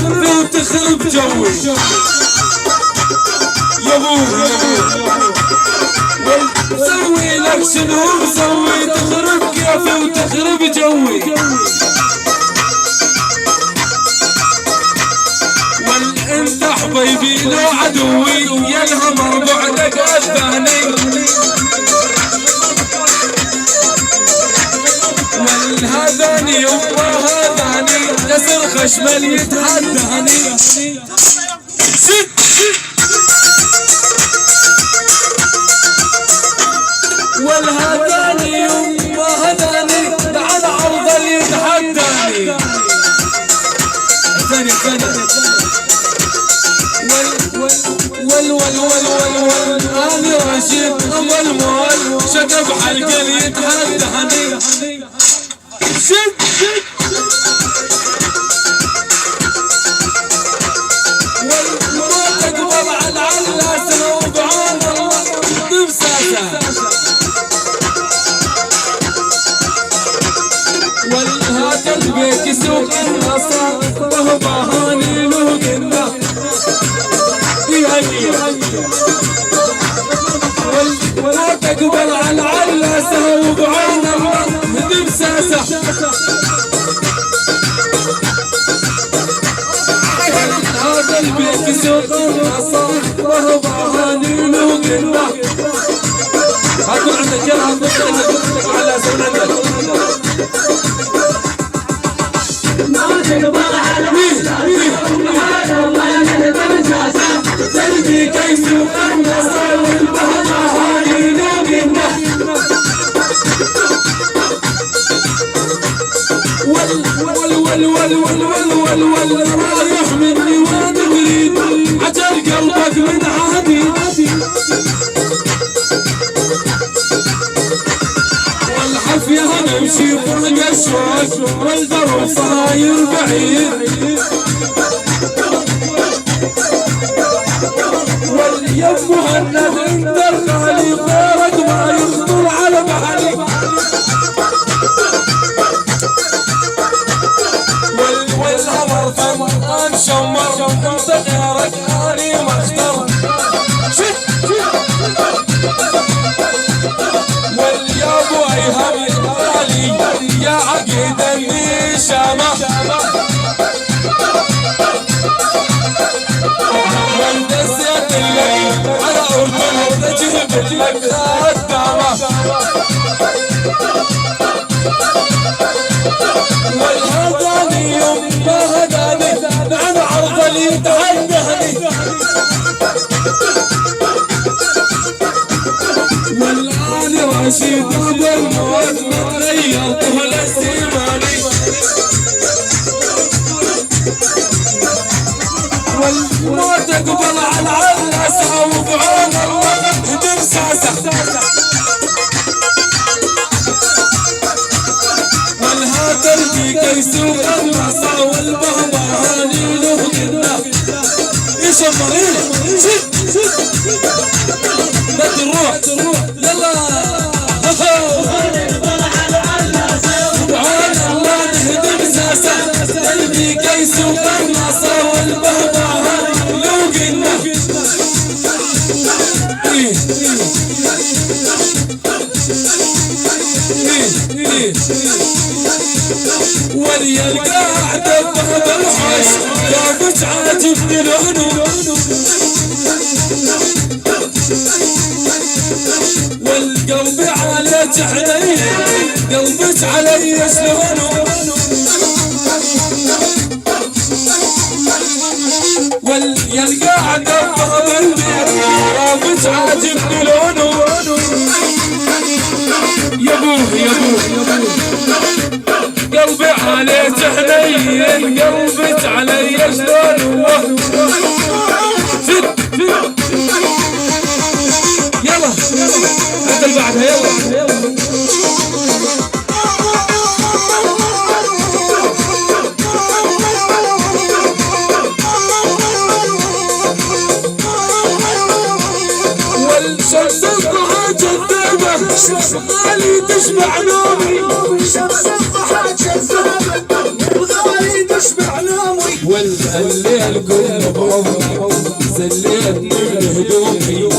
وتخرب جوي يا ابوي سوي لك شنو مسوي تخرب كيفي وتخرب جوي انت حبيبي لو عدوي يا الهمر بعدك اذاني والهذاني وهذاني كسر خشمل يتحداني شد والهذاني وهذاني بعد عرض يتحداني ثاني ول انا رشيد والمول شقب حلقه يتحداني شد والمرات تقبل على العلاسه وبعون الله بمساسه والهات البيت يسوق النصر وهو بهاني له قلنا ولا تقبل على العلاسه وبعون الله بمساسه هذا البيت يسوق النصر وهو بهاني له قلنا هاتوا عندك يلا هاتوا عندك على سنة ما تقبل على سلبي كيس النصر والبهاني له قلنا ول رايح مني وانا قريب عجل قلبك من عادي والحفيه نمشي فوق الشوك والدرب صاير بعيد واليم مهند انت الخالي غيرك ما يخطر على بالي والهمر فنان شمر انت غيرك اني مختار واليا ابو ايهم يطالي يا عقيد النشامه والنسيت الليل على اردن تجيب لك خدامه والهذاني يوم ما هداني عن عرض اللي يتحداني والآن رشيد ابو الموت متغير طول السيماني وما تقبل على العلاسه وبعون الله بمساسه والهاتربي كيسوق النصر والبهبهاني له قلنا يشمرين شد لا تروح يلا وبعون الله نهدم ساسه قلبي كيسوق النصر والبهبهاني له قلنا وليا القاعدة بهذا الحش قامت عاجبني لونه والقلب على جحني قلبت علي شلونه وليا القاعدة بهذا البيت قامت عاجبني لونه يا ابوه قلبي عليه حنين قلبت علي شلون يلا انت اللي بعدها يلا والشمس الضحى جذابة غالي تشبع نومي شمس الضحى جذابة غالي تشبع نومي الليل قم بعمري زليتني هدومي